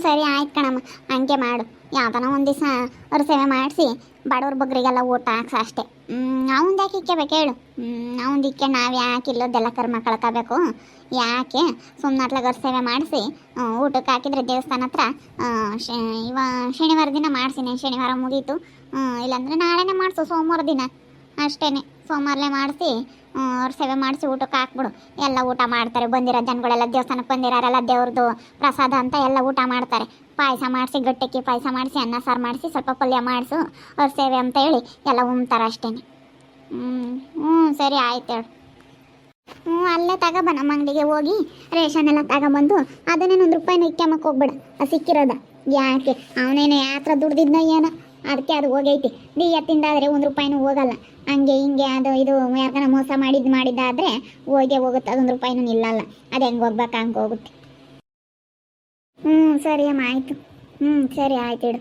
ಸರಿ ಆಯ್ತು ಕಣಮ್ಮ, ಹಂಗೆ ಮಾಡು. ಯಾವ್ದನ ಒಂದು ದಿವಸ ಅವ್ರ ಸೇವೆ ಮಾಡಿಸಿ ಬಡವ್ರ ಬಗ್ರಿಗೆಲ್ಲ ಊಟ ಹಾಕ್ಸ ಅಷ್ಟೇ. ಅವ್ನು ಯಾಕೆ ಇಕ್ಕಬೇಕು ಹೇಳು? ಅವ್ನು ಇಕ್ಕೆ ನಾವು ಯಾಕೆ ಇಲ್ಲದೆಲ್ಲ ಕರ್ಮ ಕಳ್ಕೋಬೇಕು? ಯಾಕೆ ಸುಮ್ಮನೆ ಅಟ್ಲಾಗ ಸೇವೆ ಮಾಡಿಸಿ ಊಟಕ್ಕೆ ಹಾಕಿದ್ರೆ ದೇವಸ್ಥಾನ ಹತ್ರ ಇವ ಶನಿವಾರ ದಿನ ಮಾಡಿಸಿನಿ, ಶನಿವಾರ ಮುಗೀತು. ಇಲ್ಲಾಂದರೆ ನಾಳೆನೇ ಮಾಡಿಸು, ಸೋಮವಾರ ದಿನ ಅಷ್ಟೇ. ಸೋಮವಾರಲೇ ಮಾಡಿಸಿ ಅವ್ರ ಸೇವೆ ಮಾಡಿಸಿ ಊಟಕ್ಕೆ ಹಾಕ್ಬಿಡು. ಎಲ್ಲ ಊಟ ಮಾಡ್ತಾರೆ, ಬಂದಿರೋ ಜನಗಳೆಲ್ಲ ದೇವಸ್ಥಾನಕ್ಕೆ ಬಂದಿರೋರೆಲ್ಲ ದೇವ್ರದ್ದು ಪ್ರಸಾದ ಅಂತ ಎಲ್ಲ ಊಟ ಮಾಡ್ತಾರೆ. ಪಾಯಸ ಮಾಡಿಸಿ, ಗಟ್ಟಕ್ಕಿ ಪಾಯಸ ಮಾಡಿಸಿ, ಅನ್ನ ಸಾರು ಮಾಡಿಸಿ, ಸ್ವಲ್ಪ ಪಲ್ಯ ಮಾಡಿಸು ಅವ್ರ ಸೇವೆ ಅಂತ ಹೇಳಿ ಎಲ್ಲ ಉಣ್ತಾರೆ ಅಷ್ಟೇ. ಸರಿ ಆಯ್ತು ಹೇಳು. ಅಲ್ಲೇ ತಗೊಬ, ನಮ್ಮ ಅಂಗಡಿಗೆ ಹೋಗಿ ರೇಷನ್ ಎಲ್ಲ ತಗೊಬಂದು ಅದನ್ನೇನು ₹1 ಇಕ್ಕಮ್ಮಕ್ಕೆ ಹೋಗ್ಬೇಡ. ಅದು ಸಿಕ್ಕಿರೋದ ಯಾಕೆ? ಅವನೇನು ಯಾತ್ರ ದುಡ್ದಿದ್ನ ಏನೋ, ಅದಕ್ಕೆ ಅದು ಹೋಗೈತಿ. ನೀ ಎತ್ತಿಂದಾದರೆ ₹1 ಹೋಗಲ್ಲ. ಹಂಗೆ ಹಿಂಗೆ ಅದು ಇದು ಯಾಕನ ಮೋಸ ಮಾಡಿದ್ದಾದರೆ ಹೋಗುತ್ತೆ. ಅದು ₹1 ನಿಲ್ಲಲ್ಲ. ಅದು ಹೆಂಗೆ ಹೋಗ್ಬೇಕು ಹಂಗೆ ಹೋಗುತ್ತೆ. ಸರಿ ಅಮ್ಮ, ಆಯಿತು. ಸರಿ ಆಯ್ತು ಇಡು.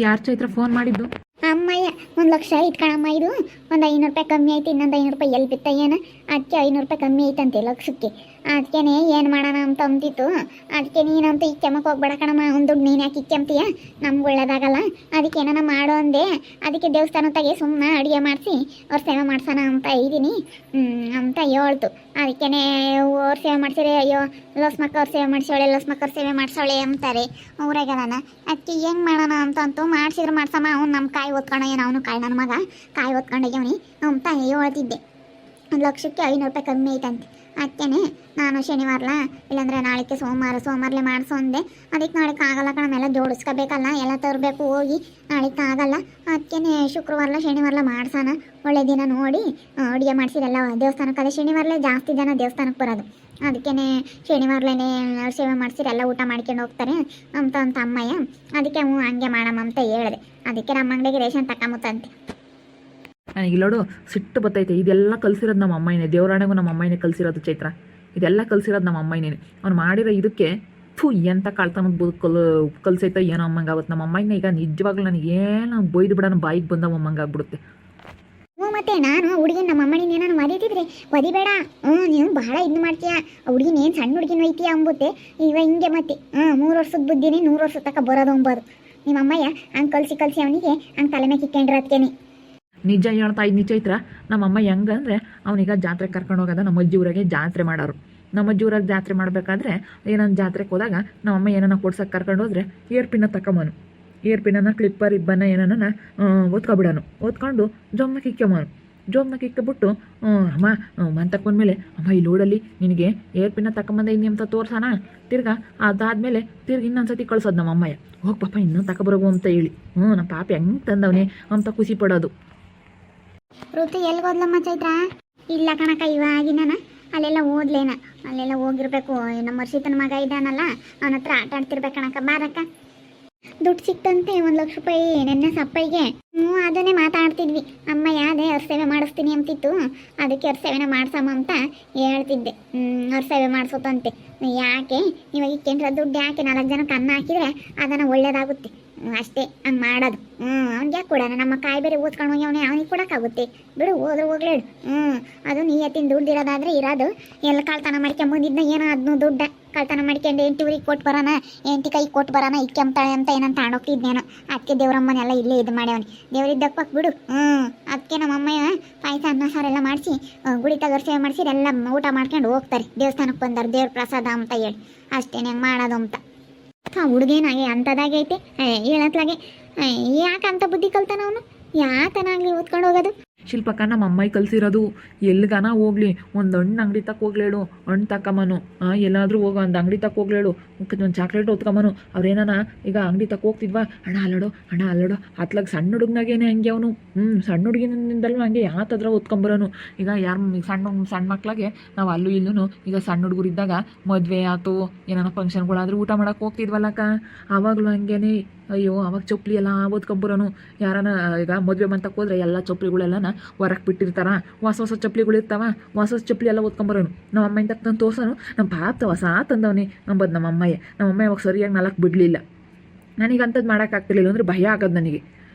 ಯಾರು ಚೈತ್ರ ಫೋನ್ ಮಾಡಿದ್ದು? ಅಮ್ಮಯ್ಯ, 1,00,000 ಐತೆ ಕಣಮ್ಮ. ಇದು ಒಂದು ₹500 ಕಮ್ಮಿ ಐತಿ, ಇನ್ನೊಂದು ₹500 ಎಲ್ಲಿ ಬಿತ್ತ ಏನು? ಅದಕ್ಕೆ ₹500 ಕಮ್ಮಿ ಐತಂತೆ ಲಕ್ಷಕ್ಕೆ. ಅದಕ್ಕೇನೆ ಏನು ಮಾಡೋಣ ಅಂತ ಅಂತಿತ್ತು. ಅದಕ್ಕೆ ನೀನಂತೂ ಇಕ್ಕೆಮ್ಮಕ್ಕೆ ಹೋಗ್ಬೇಡ ಕಣಮ್ಮ. ಒಂದು ದುಡ್ಡು ನೀನು ಯಾಕೆ ಇಕ್ಕೆಂತೀಯ? ನಮ್ಗೆ ಒಳ್ಳೇದಾಗಲ್ಲ. ಅದಕ್ಕೆ ಏನಾನ ಮಾಡೋ ಅಂದೆ. ಅದಕ್ಕೆ ದೇವಸ್ಥಾನದಾಗೆ ಸುಮ್ಮನೆ ಅಡುಗೆ ಮಾಡಿಸಿ ಅವ್ರ ಸೇವೆ ಮಾಡ್ಸೋಣ ಅಂತ ಇದ್ದೀನಿ ಅಂತ ಹೇಳ್ತು. ಅದಕ್ಕೇ ಅವ್ರ ಸೇವೆ ಮಾಡ್ಸಿದ್ರೆ ಅಯ್ಯೋ ಲೋಸ್ಮಕ್ಕ ಅವ್ರ ಸೇವೆ ಮಾಡಿಸೋಳೆ ಸೇವೆ ಮಾಡಿಸೋಳೆ ಅಂತಾರೆ ಊರಾಗದಾನ. ಅದಕ್ಕೆ ಹೆಂಗೆ ಮಾಡೋಣ ಅಂತಂತೂ ಮಾಡಿಸಿದ್ರೆ ಮಾಡ್ಸಮ್ಮ. ಅವ್ನು ನಮ್ಮ ಕಾಯಿ ಓದ್ಕೊಂಡ ಏನು, ಅವನು ಕಾಯಿ ನನ್ನ ಮಗ ಕಾಯಿ ಓದ್ಕೊಂಡೋಗ್ಯವನಿ ಅಂತ ಹೇಳ್ತಿದ್ದೆ. 1,00,000ಕ್ಕೆ ₹500 ಕಮ್ಮಿ ಐತಂತೆ. ಅದಕ್ಕೇ ನಾನು ಶನಿವಾರಲ ಇಲ್ಲಾಂದರೆ ನಾಳೆಗೆ ಸೋಮವಾರಲೇ ಮಾಡಿಸೋ ಅಂದೆ. ಅದಕ್ಕೆ ನಾಳೆಗೆ ಆಗಲ್ಲ ಕಣ, ಎಲ್ಲ ಜೋಡಿಸ್ಕೋಬೇಕಲ್ಲ, ಎಲ್ಲ ತರಬೇಕು ಹೋಗಿ. ನಾಳೆಗೆ ಆಗಲ್ಲ. ಅದಕ್ಕೇ ಶುಕ್ರವಾರಲ ಶನಿವಾರಲ ಮಾಡ್ಸೋಣ, ಒಳ್ಳೆ ದಿನ ನೋಡಿ ಅಡುಗೆ ಮಾಡಿಸಿದೆಲ್ಲ ದೇವಸ್ಥಾನಕ್ಕೆ. ಅದೇ ಶನಿವಾರಲೇ ಜಾಸ್ತಿ ಜನ ದೇವಸ್ಥಾನಕ್ಕೆ ಬರೋದು. ಅದಕ್ಕೇ ಶನಿವಾರಲೇ ಸೇವೆ ಮಾಡಿಸಿದ್ರೆ ಎಲ್ಲ ಊಟ ಮಾಡ್ಕೊಂಡು ಹೋಗ್ತಾರೆ ಅಂತ ಅಮ್ಮಯ್ಯ. ಅದಕ್ಕೆ ಹಂಗೆ ಮಾಡಮ್ಮ ಅಂತ ಹೇಳಿದೆ. ಅದಕ್ಕೆ ನಮ್ಮ ಅಂಗಡಿಗೆ ರೇಷನ್ ತಗೊಂಬತ್ತಂತೆ. ನನಗೆ ಇಲ್ಲೋಡು ಸಿಟ್ಟು ಬತ್ತೈತೆ. ಇದೆಲ್ಲ ಕಲಿಸಿರೋದು ನಮ್ಮ ಅಮ್ಮನೇ, ದೇವರಾಣೆಗೂ ನಮ್ಮ ಅಮ್ಮನೇ ಕಲಿಸಿರೋದು ಚೈತ್ರ. ಇದೆಲ್ಲ ಕಲಿಸಿರೋದು ನಮ್ಮ ಅಮ್ಮನೇ. ಅವ್ನು ಮಾಡಿರೋ ಇದಕ್ಕೆ ಎಂಥ ಕಾಳ್ತಾನ ಕಲಿಸೈತ ಏನೋ ಅಮ್ಮಂಗೆ ಆವತ್ತು. ನಮ್ಮ ಅಮ್ಮನ ಈಗ ನಿಜವಾಗ್ಲೂ ನನಗೇನು ಬೈದು ಬಿಡೋಣ ಬಾಯಿಗೆ ಬಂದ ಅಮ್ಮಂಗೆ ಆಗ್ಬಿಡುತ್ತೆ. ಮತ್ತೆ ನಾನು ಹುಡುಗಿನ ನಮ್ಮ ಅಮ್ಮನಿನ ಏನಾನು ಒದಿತಿದ್ರೆ ಒದಿಬೇಡ, ನೀವು ಬಹಳ ಇದು ಮಾಡ್ತೀಯ, ಹುಡುಗಿನ ಏನು ಸಣ್ಣ ಹುಡುಗಿನ ಒಯ್ತೀಯ ಅಂಬುತ್ತೆ. ಈಗ ಹಿಂಗೆ ಮತ್ತೆ 3 ವರ್ಷದ ಬುದ್ಧಿನಿ 100 ವರ್ಷದ ತಕ್ಕ ಬರೋದು ಅಂಬೋದು. ನಿಮ್ಮ ಅಮ್ಮಯ್ಯ ಹಂಗೆ ಕಲಿಸಿ ಅವನಿಗೆ ಹಂಗೆ ತಲೆ ಮೇಲೆ ಕಿಕ್ಕೊಂಡಿರೋದಕ್ಕೇನೆ. ನಿಜ ಹೇಳ್ತಾ ಇದ್ನಿ ಚೈತ್ರ. ನಮ್ಮಮ್ಮ ಹೆಂಗಂದರೆ ಅವನಿಗ ಜಾತ್ರೆ ಕರ್ಕೊಂಡು ಹೋಗೋದ ನಮ್ಮ ಅಜ್ಜಿ ಊರಾಗೆ ಜಾತ್ರೆ ಮಾಡೋರು. ನಮ್ಮ ಅಜ್ಜಿ ಊರಾಗ ಜಾತ್ರೆ ಮಾಡಬೇಕಾದ್ರೆ ಏನೊಂದು ಜಾತ್ರೆಗೆ ಹೋದಾಗ ನಮ್ಮಮ್ಮ ಏನನ್ನ ಕೊಡ್ಸೋಕೆ ಕರ್ಕೊಂಡು ಹೋದ್ರೆ ಏರ್ಪಿನ್ನ ತಗೊಂಬನು. ಏರ್ಪಿನ್ನ ಕ್ಲಿಪ್ಪರ್ ಇಬ್ಬನ್ನ ಏನನ್ನ ಓದ್ಕೊಬಿಡೋನು. ಓದ್ಕೊಂಡು ಜೋಮ್ನ ಕಿಕ್ಕಬಿಟ್ಟು ಅಮ್ಮ ಮಂತಕ್ಕೆ ಬಂದಮೇಲೆ ಅಮ್ಮ ಈ ಲೋಡಲ್ಲಿ ನಿನಗೆ ಏರ್ಪಿನ್ನ ತಗೊಂಬಂದ ಇನ್ನಿ ಅಂತ ತೋರ್ಸೋಣ. ತಿರ್ಗಾ ಅದಾದಮೇಲೆ ಇನ್ನೊಂದ್ಸತಿ ಕಳ್ಸೋದು ನಮ್ಮ ಅಮ್ಮಯ್ಯ. ಹೋಗಿ ಪಾಪ ಇನ್ನೂ ತಗೊಬರೋಗು ಅಂತ ಹೇಳಿ. ನಮ್ಮ ಪಾಪ ಹೆಂಗೆ ತಂದವನೇ ಅಂತ ಖುಷಿ ಪಡೋದು. ಋತು ಎಲ್ಗೋದ್ಲಮ್ಮ ಚೈತ್ರ? ಇಲ್ಲ ಕಣಕ್ಕ, ಇವಾಗಿನ ಅಲ್ಲೆಲ್ಲ ಓದ್ಲೇನ, ಅಲ್ಲೆಲ್ಲ ಹೋಗಿರ್ಬೇಕು. ನಮ್ಮ ವರ್ಷಿತನ ಮಗ ಇದ್ದಾನಲ್ಲ, ಅವನ ಹತ್ರ ಆಟ ಆಡ್ತಿರ್ಬೇಕು ಕಣಕ್ಕ. ಬಾರಕ್ಕ, ದುಡ್ಡು ಸಿಕ್ತಂತೆ ₹1,00,000 ನೆನ್ನೆ ಸಪ್ಪೈಗೆ. ಅದನ್ನೇ ಮಾತಾಡ್ತಿದ್ವಿ. ಅಮ್ಮ ಯಾವ್ದೇ ಅವ್ರ ಸೇವೆ ಮಾಡಿಸ್ತೀನಿ ಅಂತಿತ್ತು. ಅದಕ್ಕೆ ಅವ್ರ ಸೇವೆನ ಮಾಡ್ಸಮ್ಮ ಅಂತ ಹೇಳ್ತಿದ್ದೆ. ಅವ್ರ ಸೇವೆ ಮಾಡಿಸೋತಂತೆ. ಯಾಕೆ ಇವಾಗ ಇಕ್ಕೇಂದ್ರ ದುಡ್ಡು ಯಾಕೆ 4 ಜನಕ್ಕೆ ಅನ್ನ ಹಾಕಿದ್ರೆ ಅದನ್ನು ಒಳ್ಳೇದಾಗುತ್ತೆ ಅಷ್ಟೇ. ಹಂಗೆ ಮಾಡೋದು. ಅವ್ನಿಗೆ ಯಾಕೆ ಕೊಡೋಣ? ನಮ್ಮ ಕಾಯಿ ಬೇರೆ ಓದ್ಕೊಂಡು ಹೋಗಿ ಅವನಿಗೆ ಕೊಡೋಕ್ಕಾಗುತ್ತೆ ಬಿಡು, ಹೋದ್ರೆ ಹೋಗ್ಲೇಳು. ಅದು ನೀಯತ್ತಿನ ದುಡ್ಡು ಇರೋದಾದ್ರೆ ಇರೋದು. ಎಲ್ಲ ಕಳ್ತನ ಮಾಡ್ಕೊಂಬಂದಿದ್ನ ಏನೋ ಅದನ್ನು ದುಡ್ಡ ಕಳ್ತನ ಮಾಡ್ಕೊಂಡು ಎಂಟಿವ್ರಿಗೆ ಕೊಟ್ಟು ಬರೋಣ, ಎಂಟಿ ಕೈ ಕೊಟ್ಟು ಬರೋಣ, ಇಕ್ಕೆಂತಾಳೆ ಅಂತ ಏನಂತ ತಾಣೋಗ್ತಿದ್ನೇನೋ. ಅದಕ್ಕೆ ದೇವ್ರಮ್ಮನೆಲ್ಲ ಇಲ್ಲೇ ಇದು ಮಾಡ್ಯವನಿ. ದೇವ್ರಿದ್ದಕ್ಕೆ ಬಿಡು. ಅದಕ್ಕೆ ನಮ್ಮ ಅಮ್ಮಯ್ಯ ಪಾಯಸ ಅನ್ನ ಸಾರೆಲ್ಲ ಮಾಡಿಸಿ ಗುಡಿ ತಗರ್ ಸೇವೆ ಮಾಡಿಸಿ ಎಲ್ಲ ಊಟ ಮಾಡ್ಕೊಂಡು ಹೋಗ್ತಾರೆ. ದೇವಸ್ಥಾನಕ್ಕೆ ಬಂದಾರೆ ದೇವ್ರ ಪ್ರಸಾದ ಅಂತ ಹೇಳಿ ಅಷ್ಟೇ ಹೆಂಗೆ ಮಾಡೋದು ಅಂತ. ಹುಡುಗೇನಾಗೆ ಅಂಥದ್ದಾಗೈತೆ ಹೇಳತ್ಲಾಗೆ. ಯಾಕಂತ ಬುದ್ಧಿ ಕಲ್ತಾನ ಅವನು? ಯಾಕನಾಗಲಿ ಓದ್ಕೊಂಡು ಹೋಗೋದು? ಶಿಲ್ಪಕ್ಕ ನಮ್ಮ ಅಮ್ಮಾಯಿ ಕಲಿಸಿರೋದು. ಎಲ್ಲಿಗಾನ ಹೋಗ್ಲಿ ಒಂದು ಹಣ್ಣು ಅಂಗಡಿ ತಕ್ಕ ಹೋಗ್ಲೇಳು, ಹಣ್ಣು ತಕ್ಕಮ್ಮನು. ಎಲ್ಲಾದರೂ ಹೋಗೋ ಒಂದು ಅಂಗಡಿ ತಕ್ಕ ಹೋಗ್ಲೇಳು, ಒಂದು ಚಾಕ್ಲೇಟ್ ಓದ್ಕೊಂಬನು. ಅವ್ರೇನಾನ ಈಗ ಅಂಗಡಿ ತಕ್ಕ ಹೋಗ್ತಿದ್ವಾ, ಹಣ ಅಲ್ಲೋಡು ಅತ್ಲಾಗ ಸಣ್ಣ ಹುಡುಗನಾಗೇನೆ ಹಂಗೆ ಅವನು. ಸಣ್ಣ ಹುಡುಗಿನಿಂದಲೂ ಹಂಗೆ ಯಾತದ್ರ ಓದ್ಕೊಂಬರೋನು. ಈಗ ಯಾರು ಸಣ್ಣ ಮಕ್ಳಿಗೆ ನಾವು ಅಲ್ಲೂ ಇಲ್ಲೂ ಈಗ ಸಣ್ಣ ಹುಡುಗರು ಇದ್ದಾಗ ಮದುವೆ ಆಯ್ತು ಏನಾನ ಫಂಕ್ಷನ್ಗಳಾದ್ರೂ ಊಟ ಮಾಡೋಕೆ ಹೋಗ್ತಿದ್ವಲ್ಲಕ್ಕ, ಆವಾಗಲೂ ಹಂಗೇನೆ. ಅಯ್ಯೋ ಅವಾಗ ಚಪ್ಪಲಿ ಎಲ್ಲ ಓದ್ಕೊಂಬರೋನು. ಯಾರನ ಈಗ ಮದುವೆ ಬಂತಕ್ಕೆ ಹೋದ್ರೆ ಎಲ್ಲ ಚಪ್ಪಲಿಗಳೆಲ್ಲನ ಹೊರಗೆ ಬಿಟ್ಟಿರ್ತಾರ. ಹೊಸ ಚಪ್ಪಲಿಗಳು ಇರ್ತಾವ, ಹೊಸ ಚಪ್ಪಲಿ ಎಲ್ಲ ಓದ್ಕೊಂಬರೋನು. ನಮ್ಮ ಅಮ್ಮಯಿಂದ ತಂದು ತೋರ್ಸೋನು. ನಮ್ಮ ಪಾಪ ಹೊಸ ತಂದವನೇ ಅಂಬೋದು ನಮ್ಮ ಅಮ್ಮಯ್ಯ ಅವಾಗ ಸರಿಯಾಗಿ 4 ಬಿಡಲಿಲ್ಲ. ನನಗಂಥದ್ದು ಮಾಡೋಕ್ಕಾಗ್ತಿರ್ಲಿಲ್ಲ ಅಂದರೆ ಭಯ ಆಗೋದು ನನಗೆ.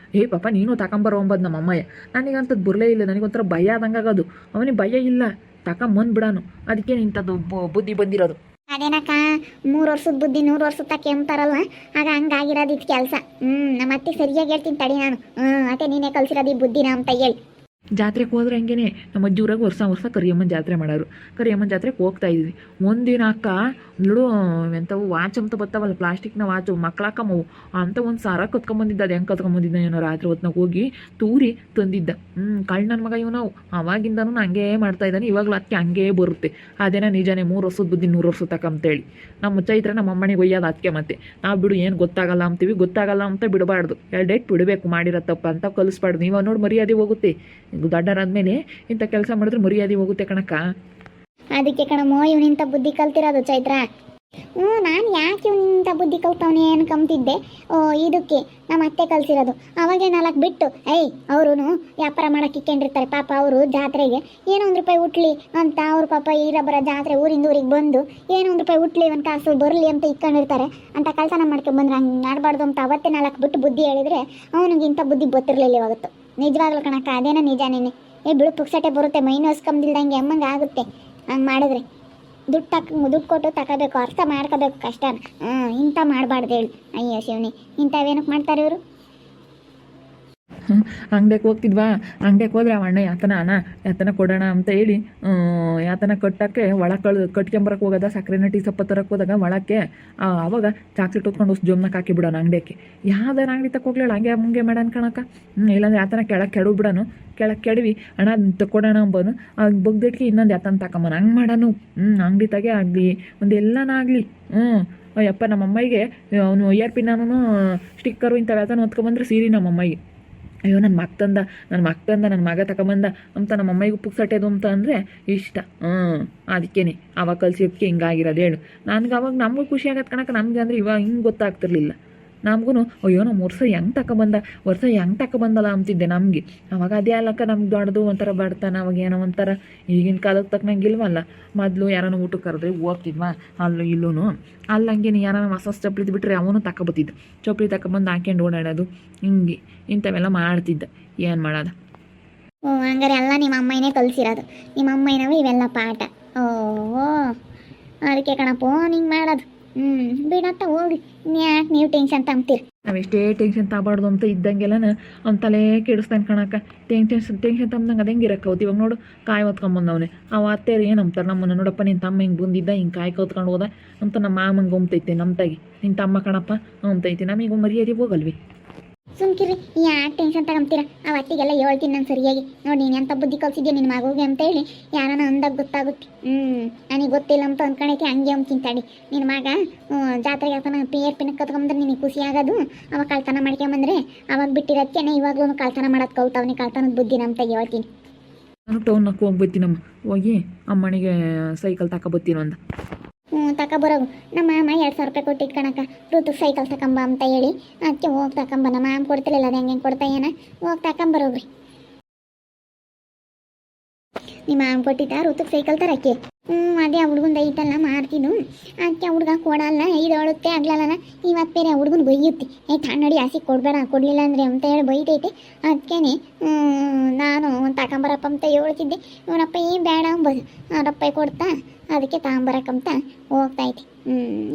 ಪಾಪ ನೀನು ತಗೊಂಬರೋ ಅಂಬೋದು ನಮ್ಮ ಅಮ್ಮಯ್ಯ. ನನಗಂಥದ್ದು ಬರಲೇ ಇಲ್ಲ. ನನಗೊಂಥರ ಭಯ ಆದಂಗೆ ಆಗೋದು. ಅವನಿಗೆ ಭಯ ಇಲ್ಲ, ತಗೊಂಬಂದು ಬಿಡೋನು. ಅದಕ್ಕೆ ಇಂಥದ್ದು ಬುದ್ಧಿ ಬಂದಿರೋದು. ಅದೇನಕ್ಕ 3 ವರ್ಷದ ಬುದ್ಧಿ 100 ವರ್ಷದ ತಕ್ಕೆ ಅಂತಾರಲ್ವ, ಆಗ ಹಂಗಾಗಿರೋದು ಇದು ಕೆಲಸ. ನಮ್ಮ ಅತ್ತೆ ಸರಿಯಾಗಿ ಹೇಳ್ತೀನಿ ತಡಿ ನಾನು. ಅತ್ತೆ ನೀನೇ ಕಲ್ಸಿರೋದು ಈ ಬುದ್ಧಿನ ಅಂತ ಹೇಳಿ. ಜಾತ್ರೆಗೆ ಹೋದ್ರೆ ಹಂಗೇನೆ ನಮ್ಮ ಅಜ್ಜಿ ಊರಾಗ ವರ್ಷ ಕರಿಯಮ್ಮನ ಜಾತ್ರೆ ಮಾಡೋರು. ಕರಿಯಮ್ಮನ ಜಾತ್ರೆಗೆ ಹೋಗ್ತಾ ಇದ್ವಿ. ಒಂದಿನ ಅಕ್ಕ ನೋಡು ಎಂಥವು ವಾಚ್ ಅಂತ ಬರ್ತಾವಲ್ಲ, ಪ್ಲಾಸ್ಟಿಕ್ನ ವಾಚು ಮಕ್ಳಾಕಮ್ಮವು ಅಂತ ಒಂದು ಸಾರ ಕತ್ಕೊಂಬಂದಿದ್ದ. ಅದು ಹೆಂಗೆ ಕತ್ಕೊಂಬಂದಿದ್ದ ಏನೋ ರಾತ್ರಿ ಹೊತ್ನಾಗ ಹೋಗಿ ತೂರಿ ತಂದಿದ್ದ. ಕಳ್ಳ ನನ್ನ ಮಗ ಇವನು ಅವಾಗಿಂದನೂ ಹಂಗೇ ಮಾಡ್ತಾ ಇದ್ದಾನೆ. ಇವಾಗಲೂ ಅದಕ್ಕೆ ಹಂಗೇ ಬರುತ್ತೆ. ಅದೇನ ನಿಜನೇ 3 ವರ್ಷದ ಬುದ್ಧಿ 100 ವರ್ಷ ತಕ್ಕಂತೇಳಿ ನಮ್ಮ ಚೈತ್ರ ನಮ್ಮ ಅಮ್ಮನಿಗೆ ಒಯ್ಯೋದು ಅದಕ್ಕೆ. ಮತ್ತೆ ನಾವು ಬಿಡು ಏನು ಗೊತ್ತಾಗಲ್ಲ ಅಂತೀವಿ, ಗೊತ್ತಾಗಲ್ಲ ಅಂತ ಬಿಡಬಾರ್ದು, ಡೇಟ್ ಬಿಡಬೇಕು ಮಾಡಿರೋ ತಪ್ಪ ಅಂತ ಕಲಿಸ್ಬಾರ್ದು. ನೀವು ನೋಡಿ ಮರ್ಯಾದೆ ಹೋಗುತ್ತೆ. ದೊಡ್ಡರಾದ್ಮೇಲೆ ಇಂಥ ಕೆಲಸ ಮಾಡಿದ್ರೆ ಮರ್ಯಾದೆ ಹೋಗುತ್ತೆ ಕಣಕ್ಕ. ಅದಕ್ಕೆ ಕಣಮ್ಮೋ ಇವನಿಂತ ಬುದ್ಧಿ ಕಲ್ತಿರೋದು ಚೈತ್ರ. ನಾನು ಯಾಕೆ ಇವನಿಂತ ಬುದ್ಧಿ ಕಲ್ತವನೇ ಅನ್ಕೊಂತಿದ್ದೆ. ಇದಕ್ಕೆ ನಮ್ಮ ಅತ್ತೆ ಕಲ್ಸಿರೋದು. ಅವಾಗೇ 4 ಬಿಟ್ಟು ಅವರು ವ್ಯಾಪಾರ ಮಾಡಕ್ಕೆ ಇಕ್ಕೊಂಡಿರ್ತಾರೆ ಪಾಪ. ಅವರು ಜಾತ್ರೆಗೆ ಏನೋ 1 ರೂಪಾಯಿ ಉಟ್ಲಿ ಅಂತ ಅವ್ರ ಪಾಪ ಬರೋ ಜಾತ್ರೆ ಊರಿಂದ ಊರಿಗೆ ಬಂದು ಏನೋ 1 ರೂಪಾಯಿ ಉಟ್ಲಿ ಒಂದು ಕಾಸು ಬರಲಿ ಅಂತ ಇಕ್ಕೊಂಡಿರ್ತಾರೆ. ಅಂತ ಕೆಲಸನ ಮಾಡ್ಕೊಂಡ್ಬಂದ್ರೆ ಹಂಗೆ ಮಾಡಬಾರ್ದು ಅಂತ ಅವತ್ತೇ 4 ಬಿಟ್ಟು ಬುದ್ಧಿ ಹೇಳಿದ್ರೆ ಅವನಿಗಿಂತ ಬುದ್ಧಿ ಗೊತ್ತಿರಲಿಲ್ಲ ಇವಾಗತ್ತು. ನಿಜವಾಗ್ಲೂ ಕಣಕ್ಕ, ಅದೇನೋ ನಿಜಾನೇನೆ. ಬಿಡು ಪುಕ್ಸಟೆ ಬರುತ್ತೆ, ಮೈನು ಹಸ್ಕೊಂಬಿಲ್ದಂಗೆ ಅಮ್ಮಂಗೆ ಆಗುತ್ತೆ ಹಂಗೆ ಮಾಡಿದ್ರೆ. ದುಡ್ಡು ಕೊಟ್ಟು ತಗೋಬೇಕು, ಅರ್ಥ ಮಾಡ್ಕೋಬೇಕು ಕಷ್ಟನ. ಇಂಥ ಮಾಡಬಾರ್ದು ಹೇಳಿ. ಅಯ್ಯೋ ಶಿವನಿ, ಇಂಥವೇನಕ್ಕೆ ಮಾಡ್ತಾರೆ ಇವರು. ಅಂಗಡಿಗೆ ಹೋಗ್ತಿದ್ವಾ, ಅಂಗಡಿಗೆ ಹೋದ್ರೆ ಅಣ್ಣ ಯಾತನ ಕೊಡೋಣ ಅಂತ ಹೇಳಿ ಯಾತನ ಕಟ್ಟಕ್ಕೆ ಕಟ್ಕೊಂಬರಕ್ಕೆ ಹೋಗೋದ. ಸಕ್ಕರೆನ ಟೀ ಸಪ್ಪ ತರಕ್ಕೆ ಹೋದಾಗ ಒಳಕ್ಕೆ ಅವಾಗ ಚಾಕ್ಲೇಟ್ ಹೊತ್ಕೊಂಡು ಜೋಮ್ನಕ್ಕೆ ಹಾಕಿ ಬಿಡೋಣ ಅಂಗಡಿಗೆ. ಯಾವ್ದಾರ ಅಂಗಡಿ ತಕ್ಕೋಗ್ಲೇಳ ಹಂಗೆ ಮುಂಗೆ ಮಾಡೋಣ ಕಣಕ್ಕ. ಇಲ್ಲಾಂದ್ರೆ ಯಾತನ ಕೆಳಗೆ ಕೆಡವು ಬಿಡೋನು. ಕೆಳಗೆ ಕೆಡವಿ ಅಣ್ಣ ತಕ್ಕೊಡೋಣ ಅಂಬೋದು ಬಗ್ದಿಟ್ಗೆ ಇನ್ನೊಂದು ಯಾತನ ತಗೊಂಬನ ಹಂಗೆ ಮಾಡೋನು. ಅಂಗಡಿ ತಗೆ ಆಗಲಿ ಒಂದು ಎಲ್ಲನಾಗಲಿ. ಯಪ್ಪ ನಮ್ಮ ಅಮ್ಮಗೆ ಅವನು ಇಯರ್ ಪಿನ್ನೂ ಸ್ಟಿಕ್ಕರು ಇಂಥವು ಯಾತನ ಹೊತ್ಕೊಂಬಂದ್ರೆ ಸೀರೆ ನಮ್ಮ ಅಮ್ಮಗೆ. ಅಯ್ಯೋ ನನ್ನ ಮಗ ನನ್ನ ಮಗ ತಗೊಂಬಂದ ಅಂತ ನಮ್ಮ ಅಮ್ಮಗೂ ಪುಕ್ಸಟ್ಟೆದು ಅಂತ ಅಂದರೆ ಇಷ್ಟ. ಅದಕ್ಕೇನೆ ಅವಾಗ ಕಲ್ಸಿದ್ದಕ್ಕೆ ಹಿಂಗಾಗಿರೋದು ಹೇಳು. ನಮಗೂ ಖುಷಿ ಆಗತ್ತೆ ಕಣಕ್ಕ. ನಮಗೆ ಅಂದರೆ ಇವಾಗ ಹಿಂಗೆ ಗೊತ್ತಾಗ್ತಿರ್ಲಿಲ್ಲ ನಮಗೂ. ಅಯ್ಯೋ ನಮ್ಮ ವರ್ಷ ಹೆಂಗೆ ತಗೊಂಬಂದಲ್ಲ ಅಂತಿದ್ದೆ ನಮಗೆ. ಅವಾಗ ಅದೇ ಅಲ್ಲಕ್ಕ ನಮ್ಗೆ ದೊಡ್ಡದು ಒಂಥರ ಬಡ್ತಾನೆ. ಅವಾಗ ಏನೋ ಒಂಥರ ಈಗಿನ ಕಾಲಕ್ಕೆ ತಕ್ಕನಂಗೆ ಇಲ್ವಲ್ಲ. ಮೊದಲು ಯಾರನ್ನ ಊಟಕ್ಕೆ ಕರೆದ್ರೆ ಹೋಗ್ತಿದ್ವಾ ಅಲ್ಲೂ ಇಲ್ಲೂ. ಅಲ್ಲಿ ಹಂಗೇನು ಯಾರನ್ನ ಹೊಸ ಚಪ್ಪಲಿ ಬಿಟ್ಟರೆ ಅವನು ತಗೊಬತ್ತಿದ್ದ. ಚಪ್ಪಲಿ ತಗೊಂಬಂದು ಹಾಕ್ಯಂಡು ಓಡಾಡೋದು ಹಿಂಗೆ ಇಂಥವೆಲ್ಲ ಮಾಡ್ತಿದ್ದ. ಏನು ಮಾಡೋದು. ಹಂಗಾರೆ ಎಲ್ಲ ನಿಮ್ಮ ಅಮ್ಮನೇ ಕಲಿಸಿರೋದು. ನಿಮ್ಮ ಅಮ್ಮನವೇ ಇವೆಲ್ಲ ಪಾಠ. ಅದಕ್ಕೆ ಕಣಪ್ಪ ಹಿಂಗೆ ಮಾಡೋದು. ಬಿಡತ್ತ ಹೋಗಿ, ಯಾಕೆ ನೀವು ಟೆನ್ಷನ್ ತಗೊಂತೀರಿ. ನಾವೆಷ್ಟೇ ಟೆನ್ಷನ್ ತಗಬಾರ್ದು ಅಂತ ಇದ್ದಂಗೆಲ್ಲ ಅವ್ನ ತಲೆ ಕೆಡಿಸ್ತಾನೆ ಕಣಕ್ಕ. ಟೆನ್ಷನ್ ತಮ್ಮದಂಗೆ ಅದು ಹೆಂಗೆ ಇರಕ್ಕೆ ಇವಾಗ ನೋಡು ಕಾಯಿ ಹೊತ್ಕೊಂಬಂದವನೆ. ಅವ ಅತ್ತೇರು ಏನು ಅಂತಾರೆ ನಮ್ಮನ್ನು, ನೋಡಪ್ಪ ನಿನ್ನ ತಮ್ಮ ಹಿಂಗೆ ಬಂದಿದ್ದ ಹಿಂಗೆ ಕಾಯಿ ಕತ್ಕೊಂಡು ಹೋದ ಅಂತ ನಮ್ಮ ಮಾಮಂಗೆ ಹೊಮ್ತೈತೆ. ನಮ್ಮ ತಾಗಿ ನಿನ್ನ ತಮ್ಮ ಕಣಪ್ಪ ಹೊಮ್ತೈತಿ. ನಮಗೆ ಮರ್ಯಾದೆ ಹೋಗಲ್ವಿ. ಸುಮ್ಕಿರಿ, ಯಾಕೆ ಟೆನ್ಷನ್ ತಗೊಂತೀರಾ. ಆ ಹೊತ್ತಿಗೆಲ್ಲ ಹೇಳ್ತೀನಿ ನಾನು ಸರಿಯಾಗಿ. ನೋಡಿ ನೀನು ಎಂಥ ಬುದ್ಧಿ ಕಲ್ಸಿದ್ಯಾ ನಿನ್ನ ಮಗುಗೆ ಅಂತೇಳಿ ಯಾರನ್ನ ಅಂದಾಗ ಗೊತ್ತಾಗುತ್ತೆ. ನನಗೆ ಗೊತ್ತಿಲ್ಲ ಅಂತ ಅಂದ್ಕೊಂಡೈತಿ ಹಂಗೆ ಅಂತಿಂತಾಡಿ. ನಿನ್ನ ಮಗ ಜಾತ್ರೆಗೆ ಆತನ ಪಿನ್ನ ಕತ್ಕೊಂಬಂದ್ರೆ ನಿನಗೆ ಖುಷಿ ಆಗೋದು. ಅವಾಗ ಕಳ್ತನ ಮಾಡ್ಕೊಂಬಂದ್ರೆ ಅವಾಗ ಬಿಟ್ಟಿರೋದಕ್ಕೆ ಇವಾಗಲೂ ಕಳ್ತನ ಮಾಡೋದು ಕಲ್ತವನಿ. ಕಳ್ತನದ ಬುದ್ಧಿ ನಮ್ಮ ತೆಗೆ ಹೇಳ್ತೀನಿ. ನಾನು ಟೌನ್ನಕ್ಕೆ ಹೋಗ್ಬತ್ತೀನಮ್ಮ. ಹೋಗಿ ಅಮ್ಮನಿಗೆ ಸೈಕಲ್ ತಗೊಬತ್ತೀನಿ ಒಂದು. ತಗೊಬರೋಗು. ನಮ್ಮ ಮಾಮ 2,000 ರೂಪಾಯಿ ಕೊಟ್ಟಿದ್ದು ಕಣಕ್ಕ, ಋತುಗೆ ಸೈಕಲ್ ತಗೊಂಬ ಅಂತ ಹೇಳಿ. ಅದಕ್ಕೆ ಹೋಗಿ ತಗೊಂಬ. ನಮ್ಮ ಮಾಮ ಕೊಡ್ತಿರ್ಲಿಲ್ಲ, ಅದು ಹೆಂಗೆ ಕೊಡ್ತಾ ಏನ. ಹೋಗಿ ತಗೊಂಬರೋಗ್ರಿ. ನಿಮ್ಮ ಮಾಮ ಕೊಟ್ಟಿದ್ದ ಋತುಗೆ ಸೈಕಲ್ ತರಕ್ಕೆ. ಅದೇ ಆ ಹುಡುಗಂದು ಐತಲ್ಲ ಮಾರ್ತಿದ್ದು. ಅದಕ್ಕೆ ಹುಡುಗ ಕೊಡಲ್ಲ, ಇದು ಅಳುತ್ತೆ ಆಗ್ಲಲ್ಲ. ಇವತ್ತು ಬೇರೆ ಹುಡುಗನ ಬೈಯುತ್ತೆ. ತಣ್ಣಡಿ ಹಸಿ ಕೊಡಬೇಡ, ಕೊಡಲಿಲ್ಲ ಅಂದರೆ ಅಂತ ಹೇಳಿ ಬೈತೈತೆ. ಅದಕ್ಕೇನೆ ನಾನು ಒಂದು ತಗೊಂಬರಪ್ಪ ಅಂತ ಹೇಳ್ತಿದ್ದೆ. ಇವನಪ್ಪ ಬೇಡ ಅಂಬೋದು. ಅವರಪ್ಪ ಕೊಡ್ತಾ ಅದಕ್ಕೆ ತಗೊಂಬರಕ್ಕಂತ ಹೋಗ್ತೈತಿ.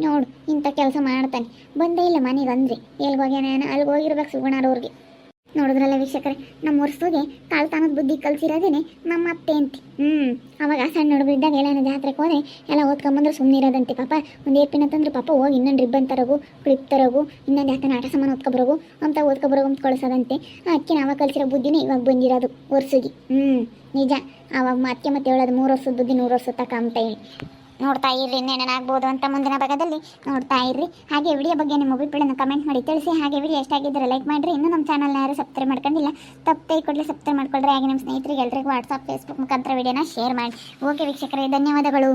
ನೋಡು ಇಂಥ ಕೆಲಸ ಮಾಡ್ತಾನೆ. ಬಂದೇ ಇಲ್ಲ ಮನೆಗೆ ಅಂದರೆ ಎಲ್ಗೋಗ್ಯಾನ ಅಲ್ಲಿಗೆ ಹೋಗಿರ್ಬೇಕು ಸುಗುಣಾರವ್ರಿಗೆ. ನೋಡಿದ್ರಲ್ಲ ವೀಕ್ಷಕರೇ, ನಮ್ಮ ವರ್ಷಗೆ ಕಾಲ್ತಾನದ ಬುದ್ಧಿ ಕಲ್ಸಿರೋದೇನೆ ನಮ್ಮ ಅತ್ತೆ ಅಂತೆ. ಅವಾಗ ಸಣ್ಣ ಹುಡುಗಿದ್ದಾಗ ಎಲ್ಲ ಜಾತ್ರೆಗೆ ಹೋದ್ರೆ ಎಲ್ಲ ಓದ್ಕೊಂಬಂದ್ರೆ ಸುಮ್ಮನೆ ಇರೋದಂತೆ. ಪಾಪ ಒಂದು ಏರ್ಪಿನ ತಂದ್ರೆ ಪಾಪ ಹೋಗಿ ಇನ್ನೊಂದು ರಿಬ್ಬನ್ ತರೋಗು, ಕ್ಲಿಪ್ ತರೋಗು, ಇನ್ನೊಂದು ಯಾಕೆ ಆಟ ಸಾಮಾನು ಓದ್ಕೊಬರೋಗು ಅಂತ ಅಂತ ಕಳಿಸೋದಂತೆ. ಅದಕ್ಕೆ ನಾವು ಕಲಿಸಿರೋ ಬುದ್ಧಿನೇ ಇವಾಗ ಬಂದಿರೋದು ವರ್ಷಗೆ. ನಿಜ. ಅವಾಗ ಮತ್ತೆ ಹೇಳೋದು 3 ವರ್ಷದ ಬುದ್ಧಿ 100 ವರ್ಷ ತಕ ಅಂತ ಹೇಳಿ. ನೋಡ್ತಾ ಇರ್ರಿ, ಇನ್ನೇನಾಗ್ಬೋದು ಅಂತ ಮುಂದಿನ ಭಾಗದಲ್ಲಿ ನೋಡ್ತಾ ಇರ್ರಿ. ಹಾಗೆ ವಿಡಿಯೋ ಬಗ್ಗೆ ನಿಮ್ಮ ಅಭಿಪ್ರಾಯನ ಕಮೆಂಟ್ ಮಾಡಿ ತಿಳಿಸಿ. ಹಾಗೆ ವಿಡಿಯೋ ಎಷ್ಟಾಗಿದ್ದರೆ ಲೈಕ್ ಮಾಡಿರಿ. ಇನ್ನೂ ನಮ್ಮ ಚಾನಲ್ನ ಯಾರು ಸಬ್ಸ್ಕ್ರೈಬ್ ಮಾಡ್ಕೊಂಡಿಲ್ಲ, ತಪ್ಪೇ ಕೊಡಲಿ ಸಬ್ಸ್ಕ್ರೈಬ್ ಮಾಡ್ಕೊಳ್ರಿ. ಹಾಗೆ ನಮ್ಮ ಸ್ನೇಹಿತರಿಗೆ ಎಲ್ಲರಿಗೂ ವಾಟ್ಸಪ್ ಫೇಸ್ಬುಕ್ ಮುಖಾಂತರ ವಿಡಿಯೋನ ಶೇರ್ ಮಾಡಿ. ಓಕೆ ವೀಕ್ಷಕರೇ, ಧನ್ಯವಾದಗಳು.